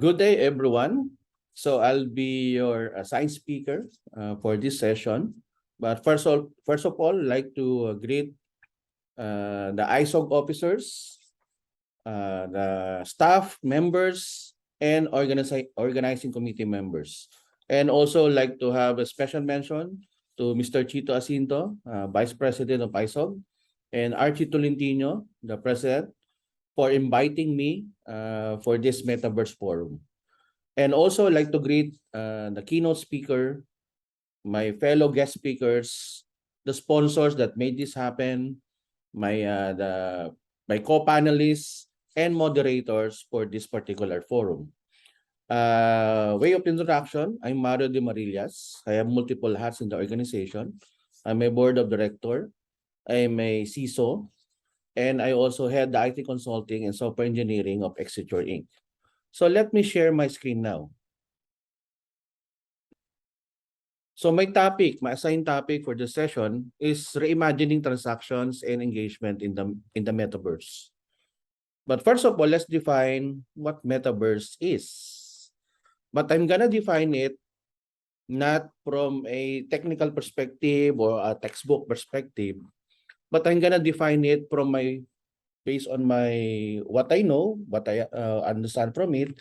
Good day, everyone. So I'll be your assigned speaker for this session. But first of all, I'd like to greet the ISOG officers, the staff members, and organizing committee members. And also like to have a special mention to Mr. Chito Asinto, Vice President of ISOG, and Archie Tolentino, the President, for inviting me for this Metaverse Forum. And also like to greet the keynote speaker, my fellow guest speakers, the sponsors that made this happen, my co-panelists and moderators for this particular forum. Way of introduction, I'm Mario Demarillas. I have multiple hats in the organization. I'm a board of director. I'm a CISO. And I also head the IT consulting and software engineering of Exceture Inc. So let me share my screen now. So my assigned topic for this session is reimagining transactions and engagement in the Metaverse. But first of all, let's define what Metaverse is. But I'm gonna define it not from a technical perspective or a textbook perspective, but I'm gonna define it based on what I know, what I understand from it,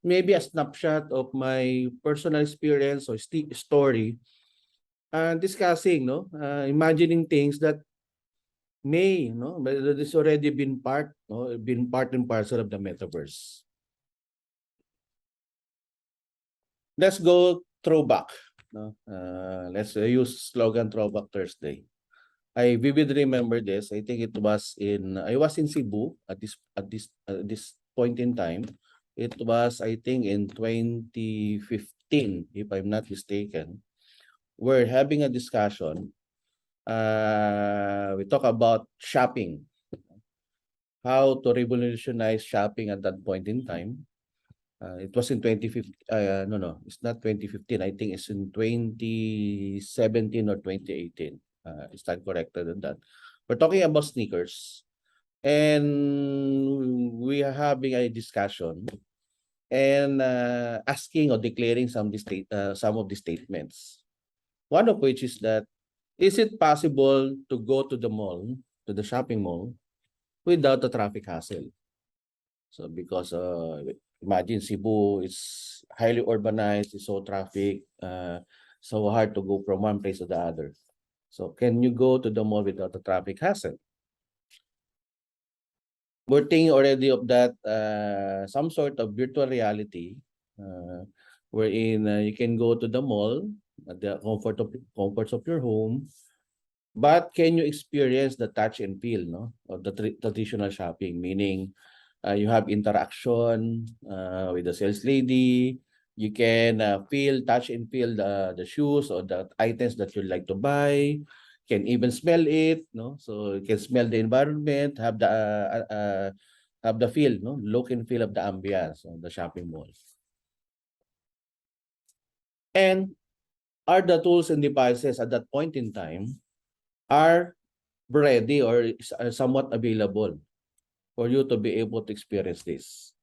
maybe a snapshot of my personal experience or story, discussing, imagining things that may, but that is already been part and parcel of the Metaverse. Let's go throwback. Let's use slogan Throwback Thursday. I vividly remember this. I think I was in Cebu at this point in time. It was, I think, in 2015, if I'm not mistaken. We're having a discussion. We talk about shopping, how to revolutionize shopping at that point in time. It was in 2015. No, it's not 2015. I think it's in 2017 or 2018. Is that corrected on that? We're talking about sneakers, and we are having a discussion and asking or declaring some of the statements. One of which is that, is it possible to go to the mall, to the shopping mall, without the traffic hassle? So because imagine Cebu is highly urbanized, it's so traffic, so hard to go from one place to the other. So can you go to the mall without the traffic hassle? We're thinking already of that some sort of virtual reality wherein you can go to the mall at the comforts of your home, but can you experience the touch and feel of the traditional shopping, meaning you have interaction with the sales lady, you can touch and feel the shoes or the items that you like to buy, can even smell it, so you can smell the environment, have the feel, look and feel of the ambience of the shopping mall. And are the tools and devices at that point in time are ready or are somewhat available for you to be able to experience this?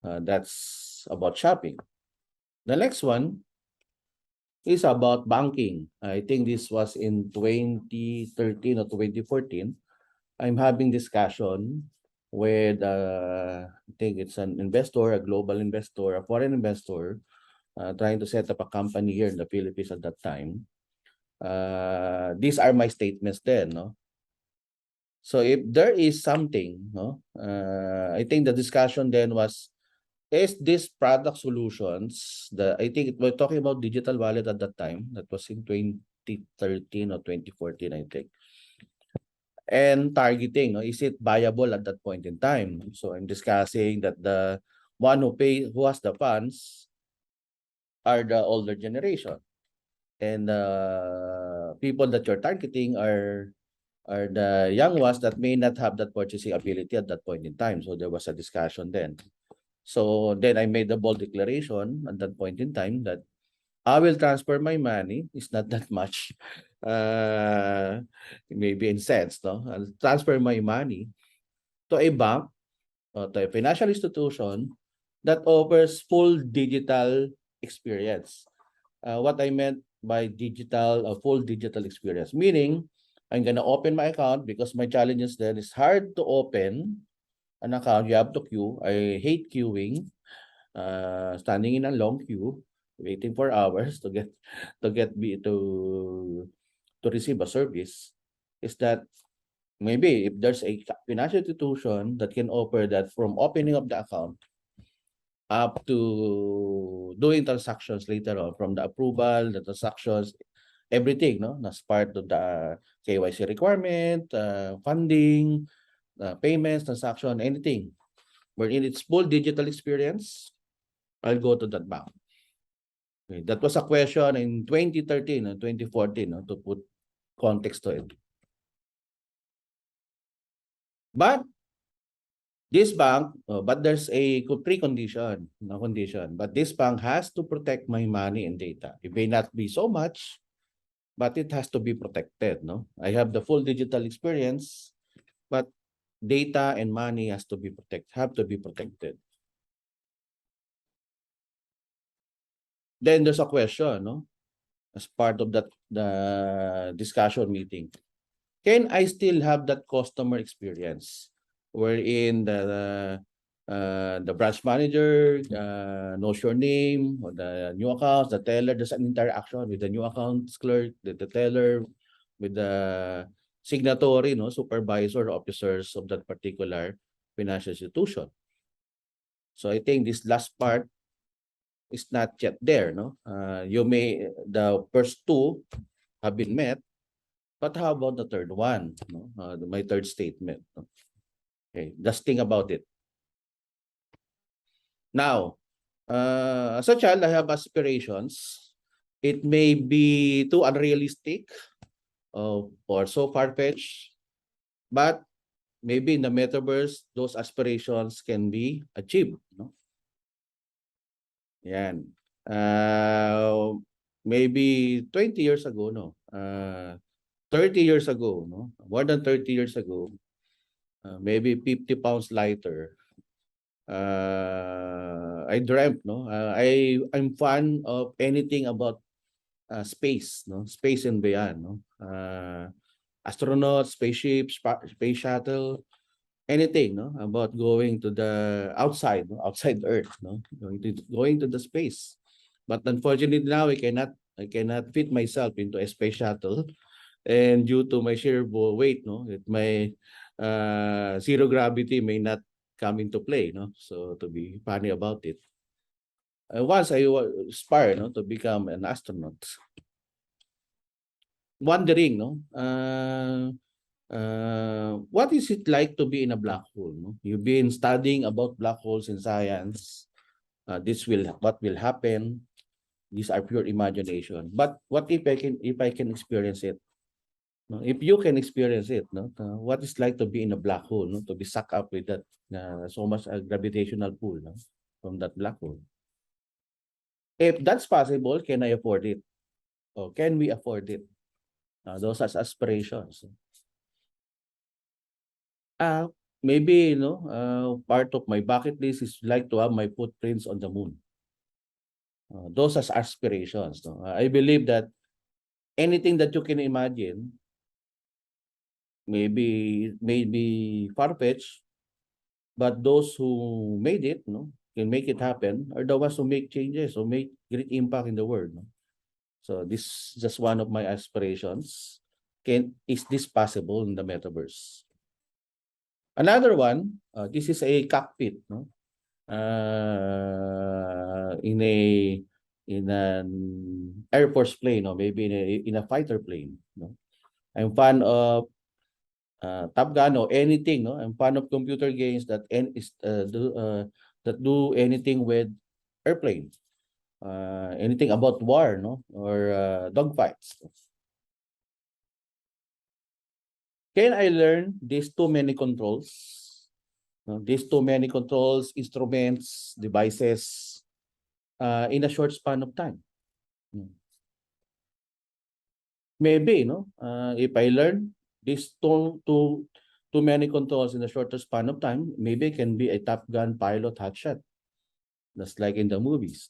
That's about shopping. The next one is about banking. I think this was in 2013 or 2014. I'm having discussion with, I think it's an investor, a global investor, a foreign investor, trying to set up a company here in the Philippines at that time. These are my statements then, So if there is something, I think the discussion then was, is this product solutions, I think we're talking about digital wallet at that time. That was in 2013 or 2014, I think. And targeting, is it viable at that point in time? So I'm discussing that the one who has the funds are the older generation. And people that you're targeting are the young ones that may not have that purchasing ability at that point in time. So there was a discussion then. So then I made a bold declaration at that point in time that I will transfer my money. It's not that much, maybe in cents, I'll transfer my money to a bank, to a financial institution that offers full digital experience. What I meant by digital, full digital experience, meaning I'm gonna open my account because my challenge is that it's hard to open an account. You have to queue. I hate queuing. Standing in a long queue, waiting for hours to receive a service. Is that maybe if there's a financial institution that can offer that from opening of the account up to doing transactions later on, from the approval, the transactions, everything, no, as part of the KYC requirement, funding, payments, transaction, anything, wherein it's full digital experience, I'll go to that bank. Okay, that was a question in 2013 and 2014, to put context to it. But this bank, but there's a precondition, no condition. But this bank has to protect my money and data. It may not be so much, but it has to be protected. No, I have the full digital experience, but data and money have to be protected. Then there's a question, no, as part of that the discussion meeting. Can I still have that customer experience wherein the branch manager knows your name, or the new accounts, the teller, there's an interaction with the new accounts clerk, the teller, with the signatory, no, supervisor, officers of that particular financial institution. So I think this last part is not yet there, no. The first two have been met, but how about the third one? No? My third statement. No? Okay, just think about it. Now, as a child, I have aspirations. It may be too unrealistic or so far-fetched, but maybe in the metaverse, those aspirations can be achieved. No? Yan. Maybe 20 years ago, no? 30 years ago, no? More than 30 years ago, maybe 50 pounds lighter. I dreamt, no? I'm fan of anything about space, no? Space and beyond, no? Astronauts, spaceships, space shuttle, anything, no? About going to the outside, no? Outside Earth, no? Going to the space. But unfortunately now I cannot fit myself into a space shuttle, and due to my sheer weight, no, my zero gravity may not come into play, no. So to be funny about it, once I aspire, no, to become an astronaut. Wondering, no, what is it like to be in a black hole? No? You've been studying about black holes in science. What will happen? These are pure imagination. But what if I can experience it? No? If you can experience it, no, what it's like to be in a black hole, no, to be sucked up with that so much gravitational pull, no, from that black hole. If that's possible, can I afford it? Or can we afford it? Those are aspirations. Maybe, part of my bucket list is like to have my footprints on the moon. Those are aspirations. No? I believe that anything that you can imagine, maybe far-fetched, but those who made it, no, can make it happen, are the ones who make changes, who make great impact in the world. No? So this is just one of my aspirations. Is this possible in the metaverse? Another one, this is a cockpit, no? In an Air Force plane, or maybe in a fighter plane. No? I'm fan of Top Gun or anything. No, I'm fan of computer games that do anything with airplane. Anything about war, no, or dogfights. Can I learn these too many controls? These too many controls, instruments, devices, in a short span of time? Maybe, no? If I learn these too many controls in a shorter span of time, maybe I can be a Top Gun pilot hotshot. just like in the movies.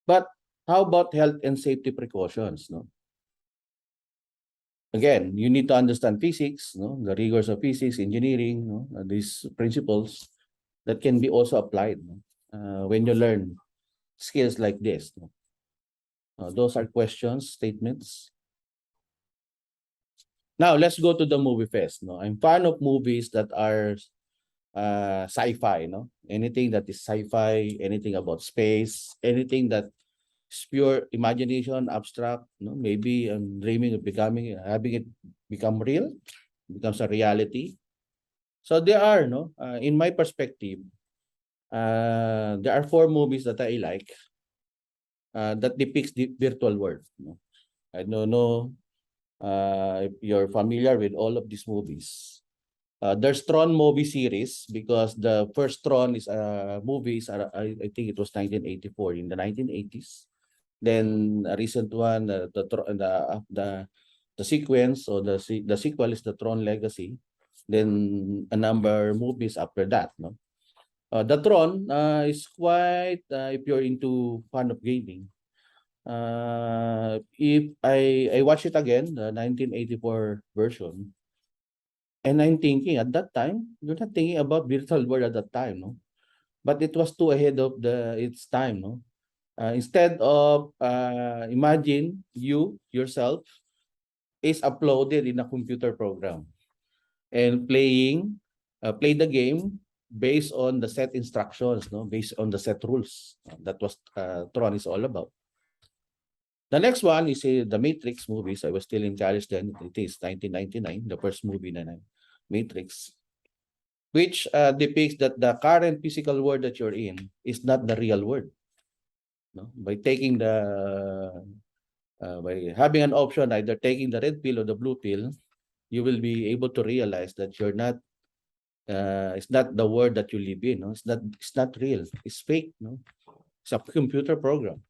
But how about health and safety precautions? No? Again, you need to understand physics, no? The rigors of physics, engineering, no? These principles that can be also applied, no? When you learn skills like this. No? Those are questions, statements. Now, let's go to the movie fest. No? I'm fan of movies that are sci-fi. No? Anything that is sci-fi, anything about space, anything that is pure imagination, abstract. No? Maybe I'm dreaming of having it become real, becomes a reality. So there are, no, in my perspective, there are 4 movies that I like that depicts the virtual world. No? I don't know if you're familiar with all of these movies. There's Tron movie series because the first Tron is movies. I think it was 1984 in the 1980s. Then a recent one, the sequence or the sequel is the Tron Legacy. Then a number of movies after that. No, the Tron is quite if you're into fan of gaming. If I watch it again, the 1984 version, and I'm thinking at that time, you're not thinking about virtual world at that time, no? But it was too ahead of its time, no? Instead of imagine you yourself is uploaded in a computer program and play the game based on the set instructions, no? Based on the set rules. That was Tron is all about. The next one is the Matrix movies. I was still in college then. It is 1999, the first movie na Matrix, which depicts that the current physical world that you're in is not the real world. No? By taking by having an option, either taking the red pill or the blue pill, you will be able to realize that you're not. It's not the world that you live in. No? It's not real. It's fake. No? It's a computer program.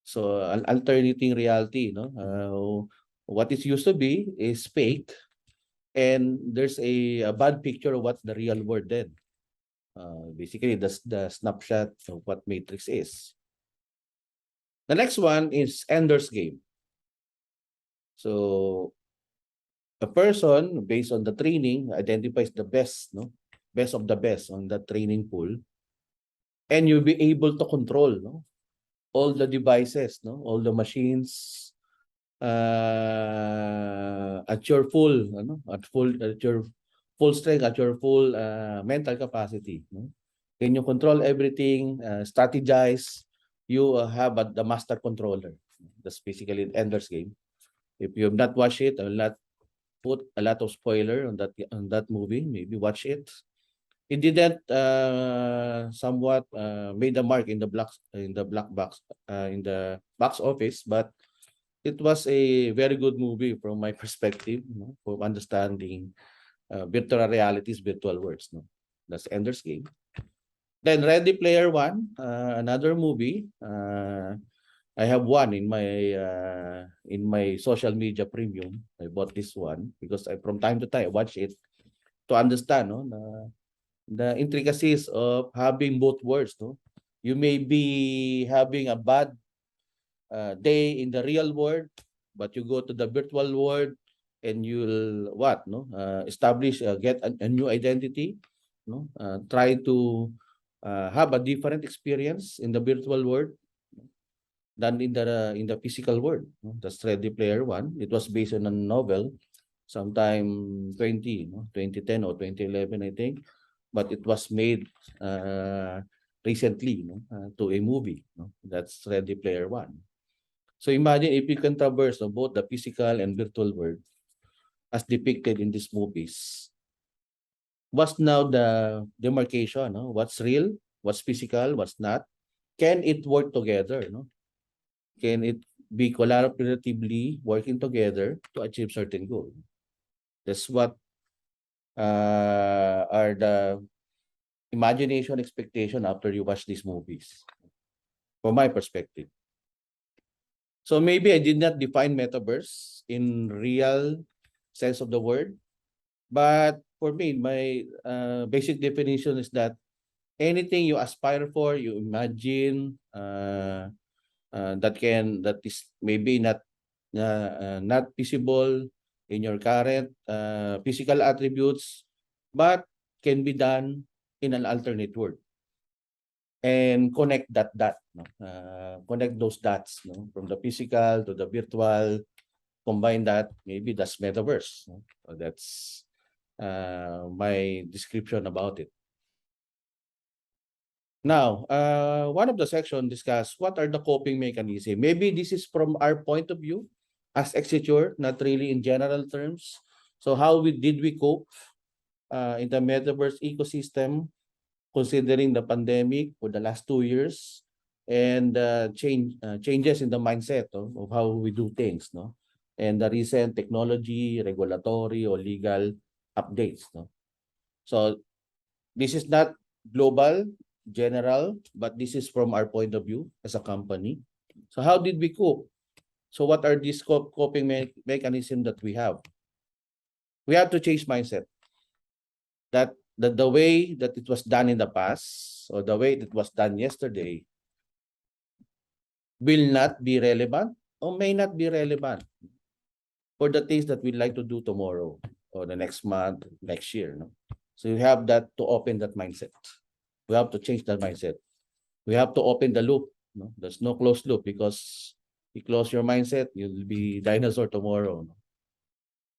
So alternating reality, no? What it used to be is fake, and there's a bad picture of what the real world did. Basically, the snapshot of what Matrix is. The next one is Ender's Game. So a person, based on the training, identifies the best, no, best of the best on that training pool, and you'll be able to control, no, all the devices, no, all the machines, at your full, at your full strength, at your full mental capacity. No? Can you control everything, strategize? You have the master controller. That's basically an Ender's Game. If you have not watched it, I will not put a lot of spoiler on that movie. Maybe watch it. It didn't somewhat made a mark in the black box in the box office, but it was a very good movie from my perspective, no, for understanding virtual realities, virtual worlds. No, that's Ender's Game. Then Ready Player One, another movie. I have one in my social media premium. I bought this one because from time to time I watch it to understand, no, the intricacies of having both worlds. No, you may be having a bad day in the real world, but you go to the virtual world and you'll establish get a new identity, no, try to have a different experience in the virtual world than in the physical world. No? That's Ready Player One. It was based on a novel sometime 2010 or 2011, I think, but it was made recently, no, to a movie. No? That's Ready Player One. So imagine if you can traverse both the physical and virtual world as depicted in these movies. What's now the demarcation? No? What's real? What's physical? What's not? Can it work together? No? Can it be collaboratively working together to achieve certain goal? That's what are the imagination expectation after you watch these movies, from my perspective. So maybe I did not define metaverse in real sense of the word, but for me, my basic definition is that anything you aspire for, you imagine, that is maybe not visible in your current physical attributes, but can be done in an alternate world. And connect no? Connect those dots, no? From the physical to the virtual, combine that, maybe that's metaverse. No? So that's my description about it. Now, one of the section discuss what are the coping mechanisms. Maybe this is from our point of view as Exceture, not really in general terms. So how did we cope in the metaverse ecosystem, considering the pandemic for the last 2 years and changes in the mindset of how we do things, no? And the recent technology, regulatory, or legal updates, no? So this is not global, general, but this is from our point of view as a company. So how did we cope? So what are these coping mechanisms that we have? We have to change mindset. That the way that it was done in the past, or the way it was done yesterday, will not be relevant or may not be relevant for the things that we'd like to do tomorrow or the next month, next year. No? So you have that to open that mindset. We have to change that mindset. We have to open the loop. No? There's no closed loop, because you close your mindset, you'll be dinosaur tomorrow. No?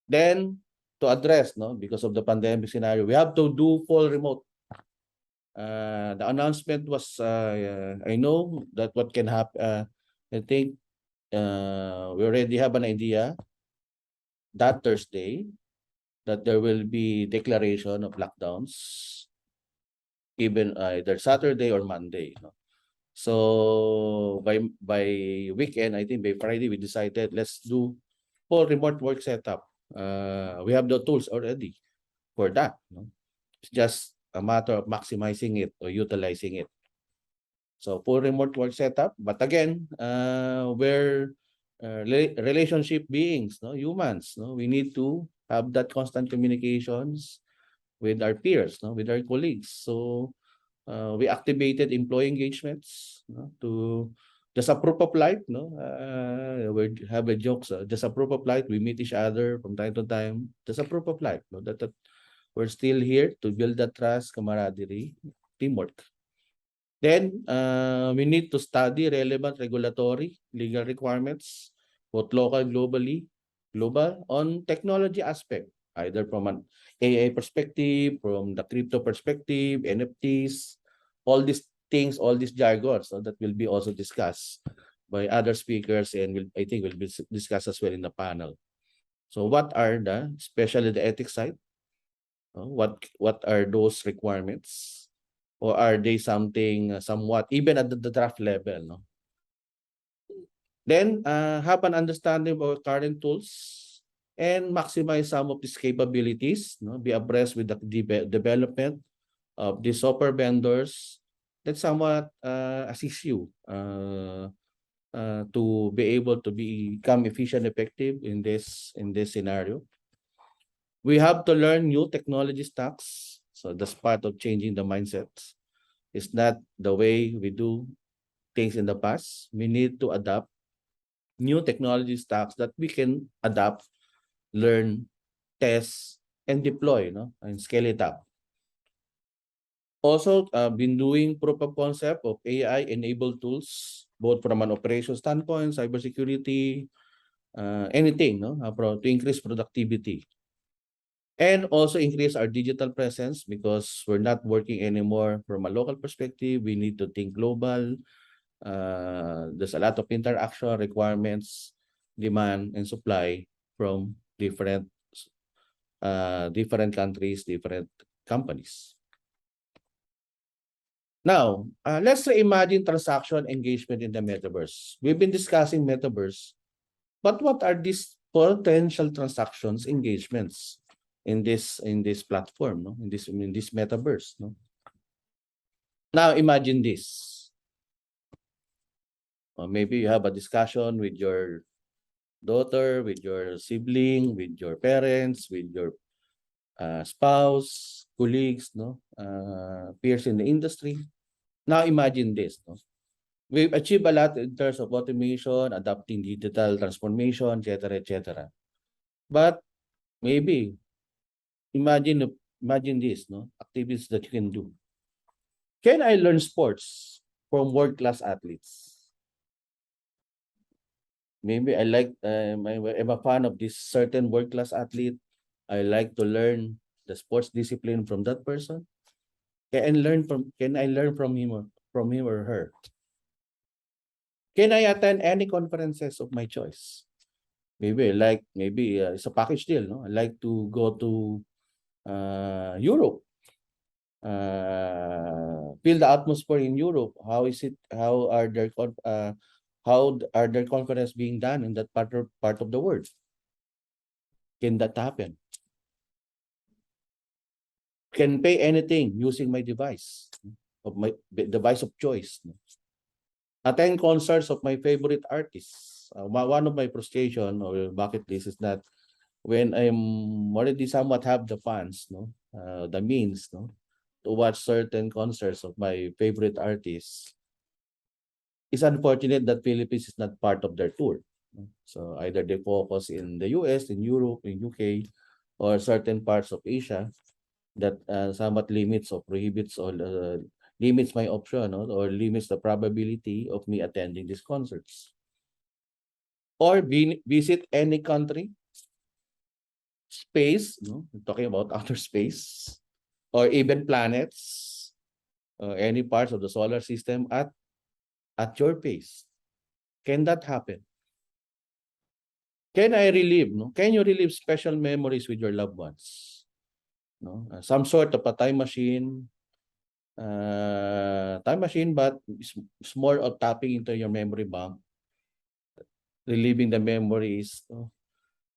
Then, to address, no, because of the pandemic scenario, we have to do full remote. The announcement was, I know that what can happen, I think we already have an idea that Thursday that there will be declaration of lockdowns, even either Saturday or Monday. No? So by weekend, I think by Friday, we decided let's do full remote work setup. We have the tools already for that. No? It's just a matter of maximizing it or utilizing it. So full remote work setup, but again, we're relationship beings, no, humans. No, we need to have that constant communications with our peers, no, with our colleagues. So we activated employee engagements, no, to just a proof of life. No, we have a jokes. Just a proof of life. We meet each other from time to time. Just a proof of life. No, that we're still here to build that trust, camaraderie, teamwork. Then we need to study relevant regulatory legal requirements, both local, global on technology aspect, either from an AI perspective, from the crypto perspective, NFTs, all these things, all these jargons, so that will be also discussed by other speakers, and I think will be discussed as well in the panel. So what are especially the ethics side? What are those requirements? Or are they something somewhat even at the draft level? No? Then have an understanding of current tools and maximize some of these capabilities. No? Be abreast with the development of the software vendors that somewhat assist you to be able to become efficient, effective in this scenario. We have to learn new technology stacks. So that's part of changing the mindsets. It's not the way we do things in the past. We need to adapt new technology stacks that we can adapt, learn, test, and deploy, and scale it up. Also, been doing proof of concept of AI-enabled tools, both from an operation standpoint, cybersecurity, anything, to increase productivity. And also increase our digital presence, because we're not working anymore from a local perspective. We need to think global. There's a lot of interaction requirements, demand, and supply from different countries, different companies. Now, let's reimagine transaction engagement in the metaverse. We've been discussing metaverse, but what are these potential transactions engagements in this platform, in this metaverse? Now imagine this. Or maybe you have a discussion with your daughter, with your sibling, with your parents, with your spouse, colleagues, peers in the industry. Now imagine this, we've achieved a lot in terms of automation, adopting digital transformation, etc. But maybe imagine this, activities that you can do. Can I learn sports from world-class athletes? Maybe I'm a fan of this certain world-class athlete. I like to learn the sports discipline from that person. Can I learn from him or her? Can I attend any conferences of my choice? Maybe it's a package deal, I like to go to Europe. Feel the atmosphere in Europe. How are their conference being done in that part of the world? Can that happen? Can pay anything using my device of choice. Attend concerts of my favorite artists. One of my frustration or bucket list is that when I'm already somewhat have the funds, the means, to watch certain concerts of my favorite artists, it's unfortunate that Philippines is not part of their tour. So either they focus in the US, in Europe, in UK, or certain parts of Asia that somewhat limits or prohibits or limits my option, or limits the probability of me attending these concerts. Or visit any country, space, talking about outer space, or even planets, any parts of the solar system at your pace. Can that happen? Can I relive? Can you relive special memories with your loved ones? Some sort of a time machine, but it's more of tapping into your memory bank, reliving the memories,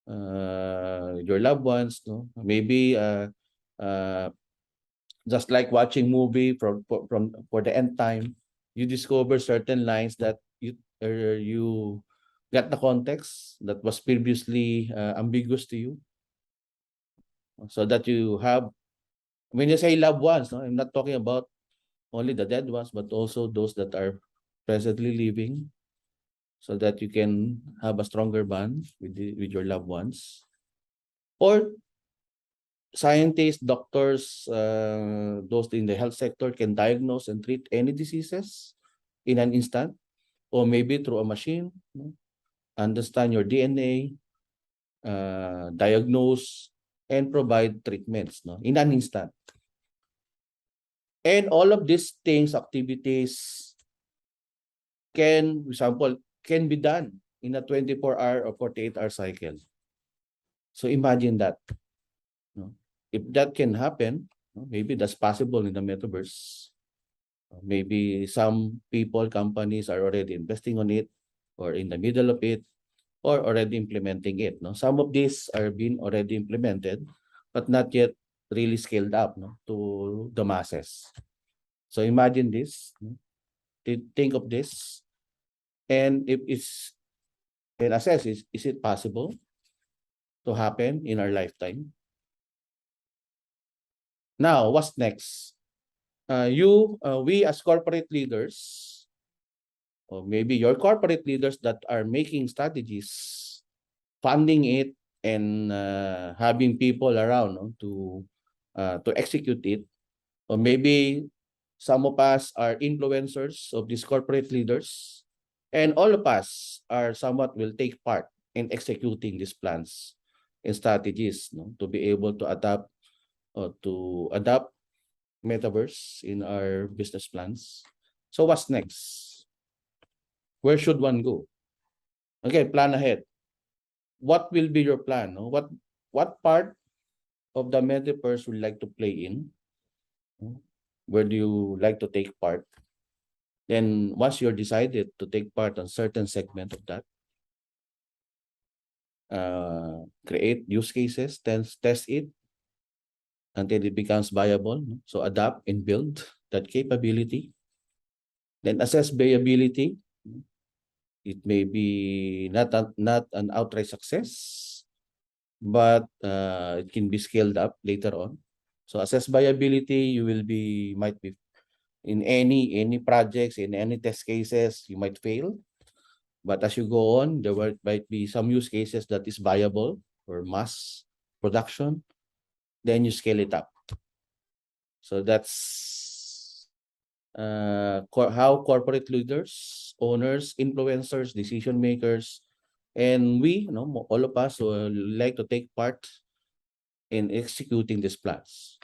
your loved ones, maybe just like watching movie for the end time, you discover certain lines that you get the context that was previously ambiguous to you, so that you have, when you say loved ones, I'm not talking about only the dead ones, but also those that are presently living, so that you can have a stronger bond with your loved ones. Or scientists, doctors, those in the health sector can diagnose and treat any diseases in an instant, or maybe through a machine, understand your DNA, diagnose, and provide treatments in an instant. And all of these things, activities, can be done in a 24-hour or 48-hour cycle. So imagine that. If that can happen, maybe that's possible in the metaverse. Maybe some people, companies are already investing on it, or in the middle of it, or already implementing it. Some of these are being already implemented, but not yet really scaled up to the masses. So imagine this. Think of this, and if and assess, is it possible to happen in our lifetime? Now, what's next? We as corporate leaders, or maybe your corporate leaders that are making strategies, funding it, and having people around to execute it, or maybe some of us are influencers of these corporate leaders, and all of us are somewhat will take part in executing these plans and strategies, to be able to adapt metaverse in our business plans. So what's next? Where should one go? Okay, plan ahead. What will be your plan? What part of the metaverse would you like to play in? Where do you like to take part? Then once you're decided to take part on certain segment of that, create use cases, test it until it becomes viable. So adapt and build that capability. Then assess viability. It may be not an outright success, but it can be scaled up later on. So assess viability, might be in any projects, in any test cases, you might fail. But as you go on, might be some use cases that is viable for mass production, then you scale it up. So that's how corporate leaders, owners, influencers, decision makers, and we, all of us will like to take part in executing these plans.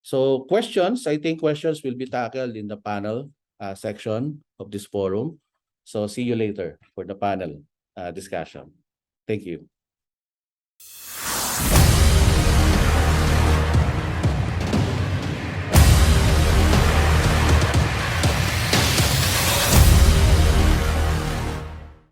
So I think questions will be tackled in the panel section of this forum. So see you later for the panel discussion. Thank you.